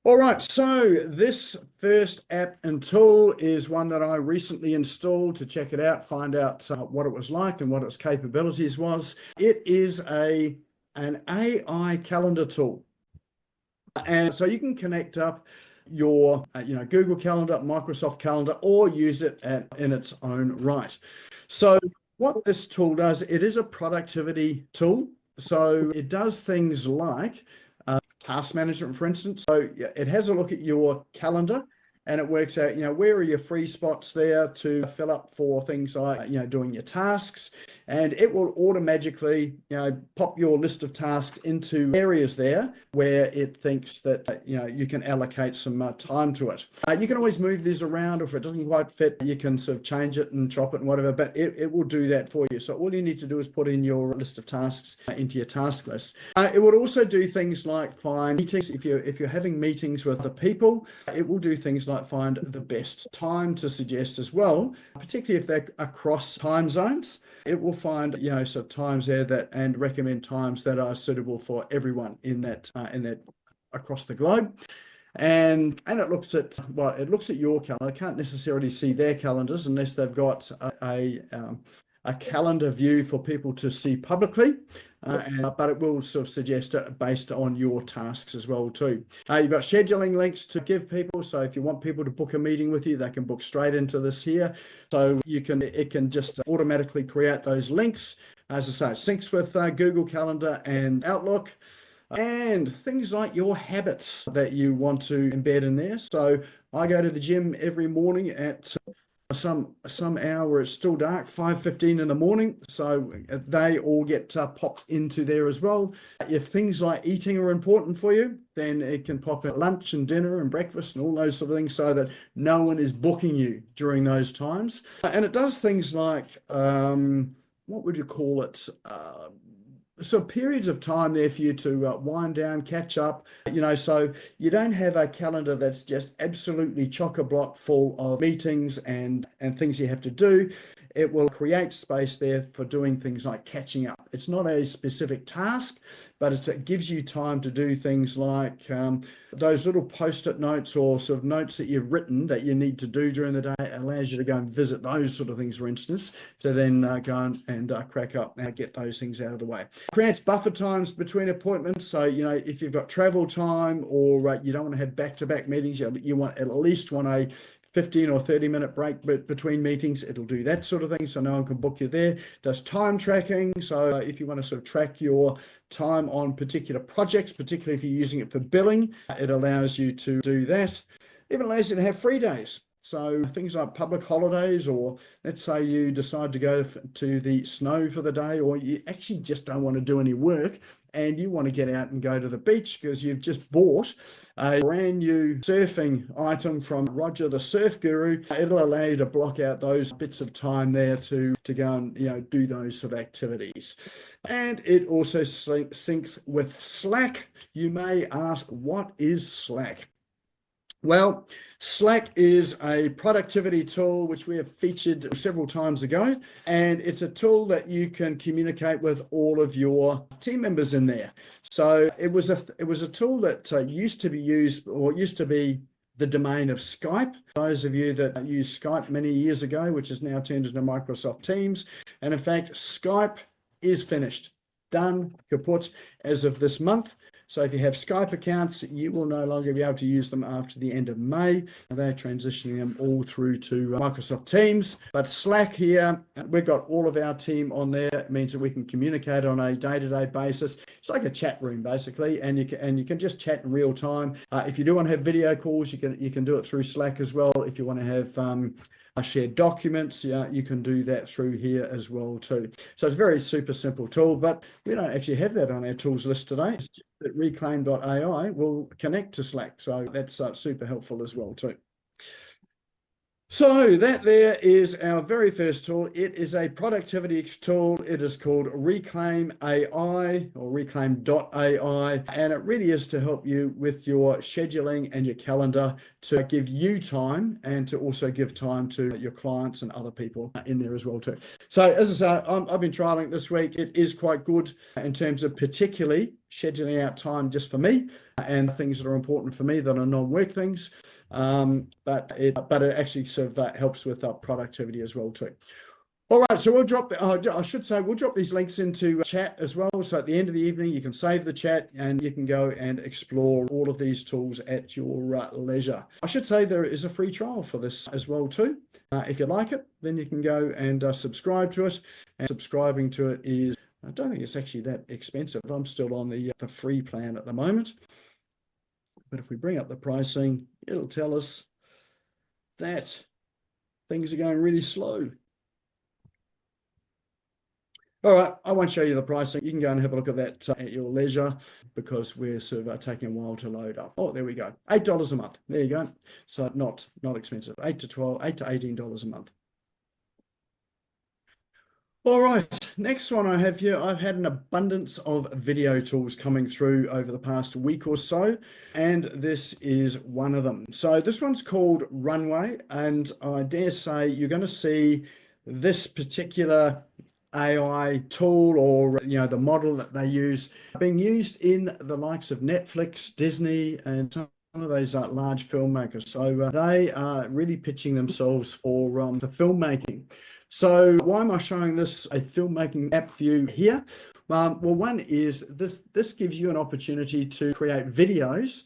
All right, so this first app and tool is one that I recently installed to check it out, find out what it was like and what its capabilities was. It is an AI calendar tool. And so you can connect up your Google Calendar, Microsoft Calendar, or use it in its own right. So what this tool does, it is a productivity tool. So it does things like task management, for instance. So it has a look at your calendar and it works out, where are your free spots there to fill up for things like, doing your tasks. And it will automatically, pop your list of tasks into areas there where it thinks that, you can allocate some time to it. You can always move these around. If it doesn't quite fit, you can sort of change it and chop it and whatever, but it will do that for you. So all you need to do is put in your list of tasks into your task list. It would also do things like find meetings. If you're having meetings with other people, it will do things like find the best time to suggest as well, particularly if they're across time zones. It will find, sort of times there and recommend times that are suitable for everyone in that across the globe. And it looks at your calendar. I can't necessarily see their calendars unless they've got a calendar view for people to see publicly, but it will sort of suggest it based on your tasks as well too. You've got scheduling links to give people, so if you want people to book a meeting with you, they can book straight into this here. So it can just automatically create those links. As I say, it syncs with Google Calendar and Outlook. And things like your habits that you want to embed in there. So I go to the gym every morning at some hour where it's still dark, 5:15 in the morning. So they all get popped into there as well. If things like eating are important for you, then it can pop at lunch and dinner and breakfast and all those sort of things so that no one is booking you during those times. And it does things like, what would you call it? So periods of time there for you to wind down, catch up, so you don't have a calendar that's just absolutely chock-a-block full of meetings and things you have to do. It will create space there for doing things like catching up. It's not a specific task, but it gives you time to do things like those little post-it notes or sort of notes that you've written that you need to do during the day. It allows you to go and visit those sort of things, for instance, to then go and crack up and get those things out of the way. Creates buffer times between appointments. So, if you've got travel time or you don't want to have back-to-back meetings, you at least want a 15 or 30-minute break between meetings. It'll do that sort of thing, so no one can book you there. Does time tracking, so if you want to sort of track your time on particular projects, particularly if you're using it for billing, it allows you to do that. Even allows you to have free days. So things like public holidays, or let's say you decide to go to the snow for the day, or you actually just don't want to do any work and you want to get out and go to the beach because you've just bought a brand new surfing item from Roger the Surf Guru. It'll allow you to block out those bits of time there to go and do those sort of activities. And it also syncs with Slack. You may ask, what is Slack? Well, Slack is a productivity tool which we have featured several times ago, and it's a tool that you can communicate with all of your team members in there. So it was a tool that used to be the domain of Skype. Those of you that used Skype many years ago, which has now turned into Microsoft Teams, and in fact, Skype is finished, done, kaput, as of this month. So if you have Skype accounts, you will no longer be able to use them after the end of May. They're transitioning them all through to Microsoft Teams. But Slack here, we've got all of our team on there. It means that we can communicate on a day-to-day basis. It's like a chat room, basically, and you can just chat in real time. If you do want to have video calls, you can do it through Slack as well. If you want to have shared documents, you can do that through here as well too. So it's a very super simple tool, but we don't actually have that on our tools list today. It's just that Reclaim.ai will connect to Slack, so that's super helpful as well too. So that there is our very first tool. It is a productivity tool. It is called Reclaim.ai or Reclaim.ai, and it really is to help you with your scheduling and your calendar to give you time and to also give time to your clients and other people in there as well too. So as I say, I've been trialing it this week. It is quite good in terms of particularly scheduling out time just for me and things that are important for me that are non-work things. But it actually sort of helps with productivity as well too. All right, so we'll drop, I should say, we'll drop these links into chat as well. So at the end of the evening, you can save the chat and you can go and explore all of these tools at your leisure. I should say there is a free trial for this as well too. If you like it, then you can go and subscribe to it. And subscribing to it is, I don't think it's actually that expensive. I'm still on the free plan at the moment. But if we bring up the pricing, it'll tell us that things are going really slow. All right, I won't show you the pricing. You can go and have a look at that at your leisure because we're sort of taking a while to load up. Oh, there we go. $8 a month. There you go. So not expensive. $8 to $18 a month. All right, next one I have here. I've had an abundance of video tools coming through over the past week or so, and this is one of them. So this one's called Runway, and I dare say you're going to see this particular AI tool or the model that they use being used in the likes of Netflix, Disney, and some of those large filmmakers. So they are really pitching themselves for filmmaking. So why am I showing this a filmmaking app view here? Well, one is this gives you an opportunity to create videos,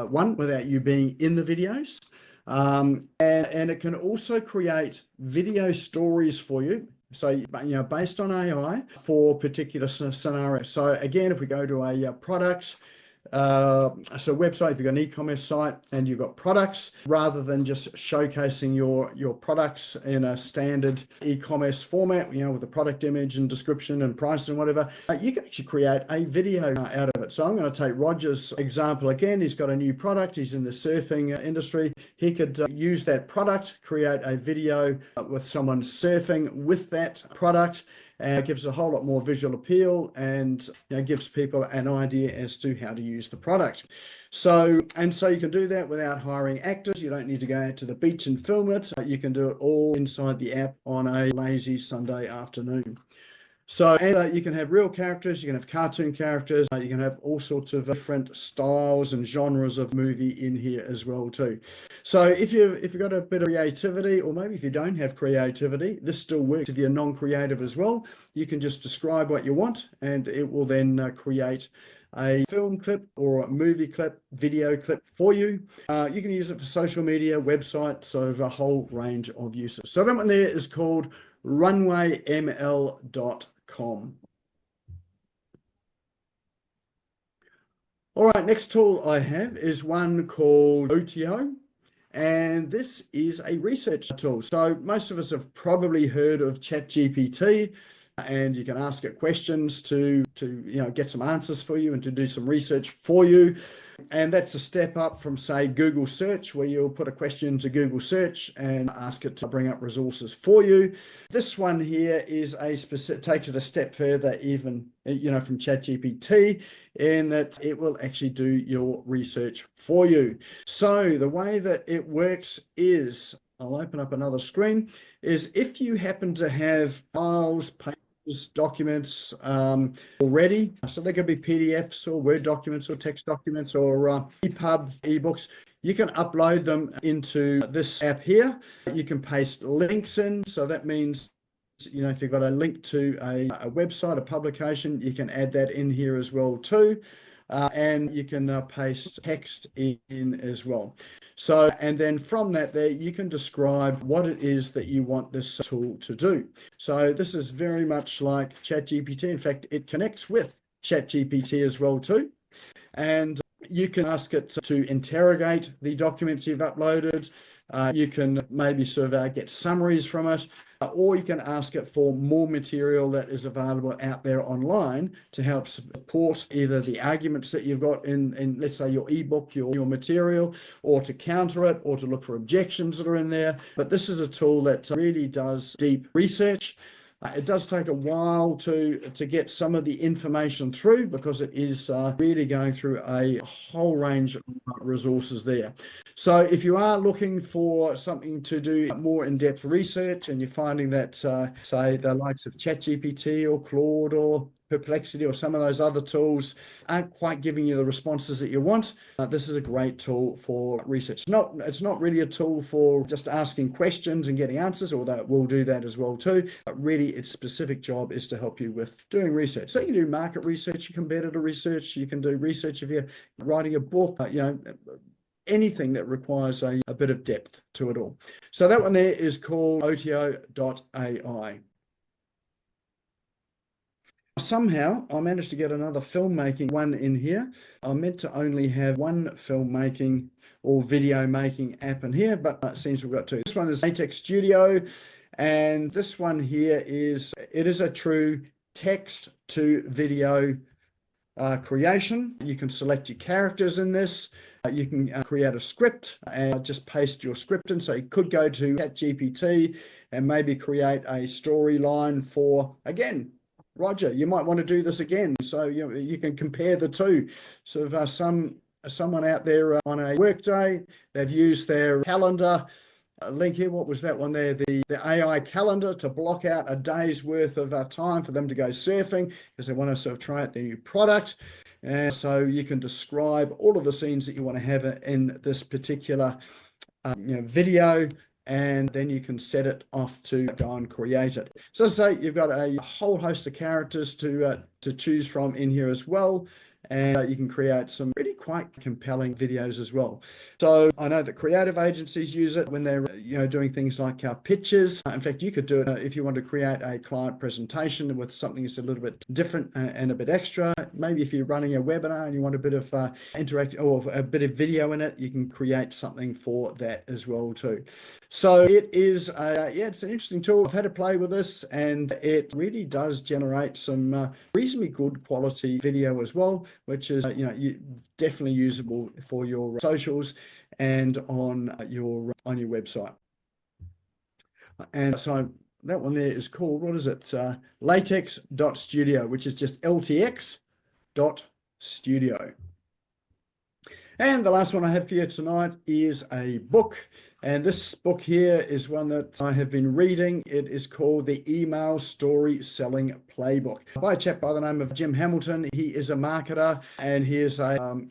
one without you being in the videos, and it can also create video stories for you. So, based on AI for particular scenarios. So again, if we go to a product, so website, if you've got an e-commerce site and you've got products, rather than just showcasing your products in a standard e-commerce format, with the product image and description and price and whatever, you can actually create a video out of it. So I'm going to take Roger's example again. He's got a new product. He's in the surfing industry. He could use that product, create a video with someone surfing with that product. And it gives a whole lot more visual appeal and gives people an idea as to how to use the product. So you can do that without hiring actors. You don't need to go out to the beach and film it. You can do it all inside the app on a lazy Sunday afternoon. So you can have real characters, you can have cartoon characters, you can have all sorts of different styles and genres of movie in here as well too. So if you've got a bit of creativity, or maybe if you don't have creativity, this still works. If you're non-creative as well, you can just describe what you want and it will then create a film clip or a movie clip, video clip for you. You can use it for social media, website, so a whole range of uses. So that one there is called RunwayML.com. All right, next tool I have is one called Otto.ai, and this is a research tool. So most of us have probably heard of ChatGPT, and you can ask it questions to get some answers for you and to do some research for you. And that's a step up from, say, Google search, where you'll put a question into Google search and ask it to bring up resources for you. This one here is takes it a step further, even from ChatGPT, in that it will actually do your research for you. So the way that it works is, I'll open up another screen, is if you happen to have files, documents already, so they could be PDFs or Word documents or text documents or EPUB ebooks, you can upload them into this app here. You can paste links in, so that means if you've got a link to a website, a publication, you can add that in here as well too. And you can paste text in as well. So, and then from that there, you can describe what it is that you want this tool to do. So this is very much like ChatGPT. In fact, it connects with ChatGPT as well too. And you can ask it to interrogate the documents you've uploaded. You can maybe get summaries from it, or you can ask it for more material that is available out there online to help support either the arguments that you've got in let's say, your ebook, your material, or to counter it, or to look for objections that are in there. But this is a tool that really does deep research. It does take a while to get some of the information through, because it is really going through a whole range of resources there. So if you are looking for something to do more in-depth research, and you're finding that, say, the likes of ChatGPT or Claude or Perplexity or some of those other tools aren't quite giving you the responses that you want, this is a great tool for research. It's not really a tool for just asking questions and getting answers, although it will do that as well too. But really, its specific job is to help you with doing research. So you can do market research, competitor research, you can do research if you're writing a book, anything that requires a bit of depth to it all. So that one there is called Otto.ai. Somehow I managed to get another filmmaking one in here. I meant to only have one filmmaking or video making app in here, but it seems we've got two. This one is LTX Studio, and this one here is a true text to video creation. You can select your characters in this. You can create a script and just paste your script in. So you could go to ChatGPT and maybe create a storyline for, again, Roger, you might want to do this again. So you can compare the two. So if someone out there on a workday, they've used their calendar link here. What was that one there? The AI calendar to block out a day's worth of time for them to go surfing because they want to sort of try out their new product. And so you can describe all of the scenes that you want to have in this particular video, and then you can set it off to go and create it. So as I say, you've got a whole host of characters to choose from in here as well. And you can create some really quite compelling videos as well. So I know that creative agencies use it when they're doing things like pitches. In fact, you could do it if you want to create a client presentation with something that's a little bit different and a bit extra. Maybe if you're running a webinar and you want a bit of interact or a bit of video in it, you can create something for that as well too. So it is it's an interesting tool. I've had to play with this, and it really does generate some reasonably good quality video as well, which is definitely usable for your socials and on your website. And so that one there is called, what is it? LTX.studio, which is just LTX.studio. And the last one I have for you tonight is a book. And this book here is one that I have been reading. It is called The Email Story Selling Playbook by a chap by the name of Jim Hamilton. He is a marketer, and he is a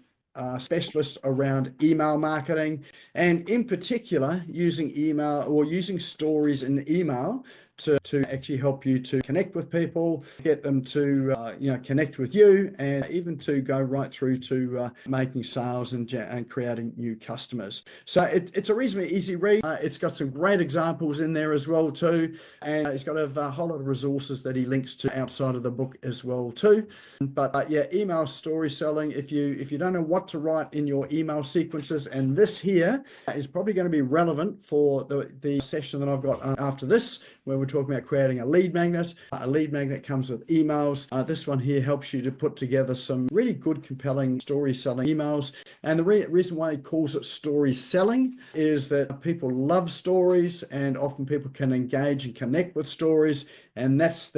specialist around email marketing, and in particular using email or using stories in email to actually help you to connect with people, get them to connect with you, and even to go right through to making sales and creating new customers. So it's a reasonably easy read. It's got some great examples in there as well too, and it's got a whole lot of resources that he links to outside of the book as well too. But email story selling. If you don't know what to write in your email sequences, and this here is probably going to be relevant for the session that I've got after this, where we're talking about creating a lead magnet. A lead magnet comes with emails. This one here helps you to put together some really good, compelling story selling emails. And the reason why he calls it story selling is that people love stories, and often people can engage and connect with stories, and that's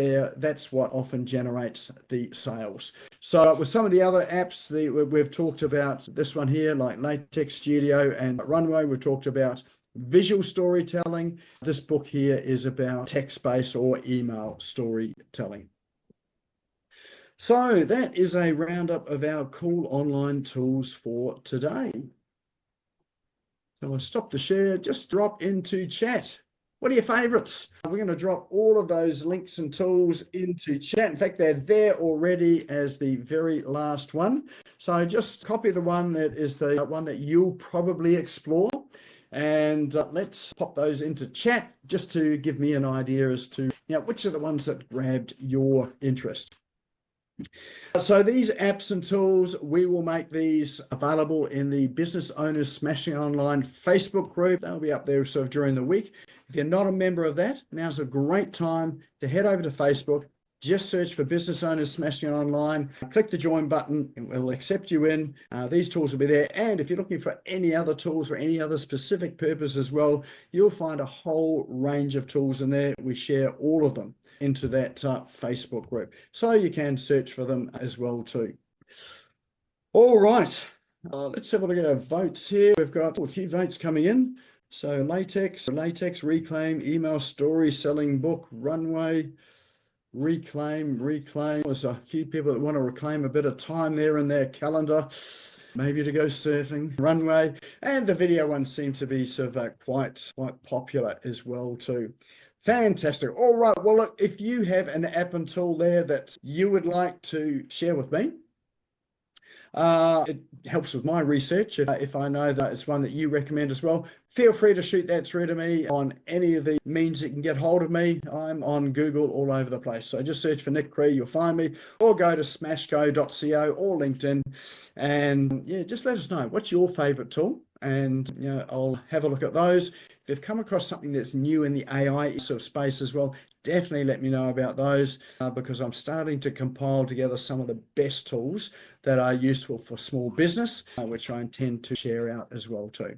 what often generates the sales. So with some of the other apps we've talked about, this one here, like LTX Studio and Runway, we've talked about visual storytelling. This book here is about text-based or email storytelling. So that is a roundup of our cool online tools for today. So I'll stop the share, just drop into chat. What are your favorites? We're going to drop all of those links and tools into chat. In fact, they're there already as the very last one. So just copy the one that is the one that you'll probably explore. And let's pop those into chat just to give me an idea as to which are the ones that grabbed your interest. So these apps and tools, we will make these available in the Business Owners Smashing Online Facebook group. That'll be up there sort of during the week. If you're not a member of that, now's a great time to head over to Facebook. Just search for Business Owners Smashing It Online. Click the join button. It will accept you in. These tools will be there. And if you're looking for any other tools for any other specific purpose as well, you'll find a whole range of tools in there. We share all of them into that Facebook group. So you can search for them as well too. All right. Let's have a look at our votes here. We've got a few votes coming in. So LTX, Reclaim, Email Story Selling Book, Runway. Reclaim. There's a few people that want to reclaim a bit of time there in their calendar, maybe to go surfing. Runway, and the video ones seem to be sort of quite popular as well too. Fantastic. All right. Well, look, if you have an app and tool there that you would like to share with me, it helps with my research. If I know that it's one that you recommend as well, feel free to shoot that through to me on any of the means you can get hold of me. I'm on Google all over the place. So just search for Nick Cree, you'll find me, or go to smashco.co or LinkedIn. And yeah, just let us know what's your favorite tool. And I'll have a look at those. If you've come across something that's new in the AI sort of space as well, definitely let me know about those because I'm starting to compile together some of the best tools that are useful for small business, which I intend to share out as well too.